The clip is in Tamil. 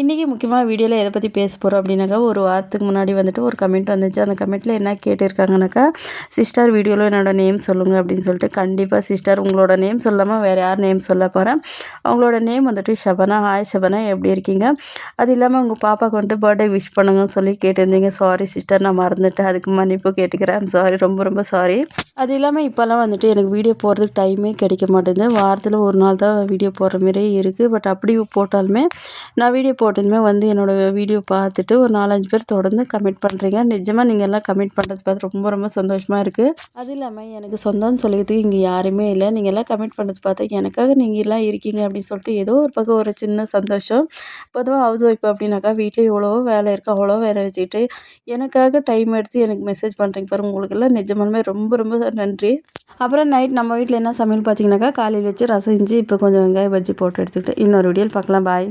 இன்றைக்கி முக்கியமாக வீடியோவில் எதை பற்றி பேச போகிறோம் அப்படின்னாக்கா, ஒரு வாரத்துக்கு முன்னாடி வந்துட்டு ஒரு கமெண்ட் வந்துச்சு. அந்த கமெண்ட்டில் என்ன கேட்டிருக்காங்கனாக்கா, சிஸ்டர் வீடியோவில் என்னோடய நேம் சொல்லுங்கள் அப்படின்னு சொல்லிட்டு. கண்டிப்பாக சிஸ்டர் உங்களோட நேம் சொல்லாமல் வேறு யார் நேம் சொல்ல போகிறேன். அவங்களோட நேம் வந்துட்டு ஷபனா. ஹாய் ஷபனா, எப்படி இருக்கீங்க? அது இல்லாமல் உங்கள் பாப்பாவுக்கு வந்துட்டு பர்த்டே விஷ் பண்ணுங்கன்னு சொல்லி கேட்டிருந்தீங்க. சாரி சிஸ்டர், நான் மறந்துட்டேன். அதுக்கு மன்னிப்பு கேட்டுக்கிறேன். சாரி, ரொம்ப ரொம்ப சாரி. அது இல்லாமல் இப்போல்லாம் வந்துட்டு எனக்கு வீடியோ போடுறதுக்கு டைமே கிடைக்க மாட்டேங்குது. வாரத்தில் ஒரு நாள் தான் வீடியோ போடுற மாதிரியே இருக்குது. பட் அப்படி போட்டாலுமே நான் வீடியோ போட்டதுமே வந்து என்னோடய வீடியோ பார்த்துட்டு ஒரு 4-5 பேர் தொடர்ந்து கமெண்ட் பண்ணுறீங்க. நிஜமாக நீங்கள் எல்லாம் கமெண்ட் பண்ணுறது பார்த்து ரொம்ப ரொம்ப சந்தோஷமாக இருக்குது. அது இல்லாமல் எனக்கு சொந்தம்னு சொல்லிக்கிறதுக்கு இங்கே யாருமே இல்லை. நீங்கள் எல்லாம் கமெண்ட் பண்ணுறது பார்த்தா எனக்காக நீங்கள் எல்லாம் இருக்கீங்க அப்படின்னு சொல்லிட்டு ஏதோ ஒரு பக்கம் ஒரு சின்ன சந்தோஷம். பொதுவாக ஹவுஸ் ஒய்ஃப் அப்படின்னாக்கா வீட்டில் எவ்வளோ வேலை இருக்குது, அவ்வளோ வேலை வச்சுக்கிட்டு எனக்காக டைம் எடுத்து எனக்கு மெசேஜ் பண்ணுறீங்க பாருங்கள். உங்களுக்கெல்லாம் நிஜமாலுமே ரொம்ப ரொம்ப நன்றி. அப்புறம் நைட் நம்ம வீட்டில் என்ன சமையல் பார்த்தீங்கன்னாக்கா, காலையில் வச்சு ரசம் செஞ்சு இப்போ கொஞ்சம் வெங்காய பஜ்ஜி போட்டு எடுத்துக்கிட்டு இன்னொரு வீடியோவில் பார்க்கலாம். பாய்.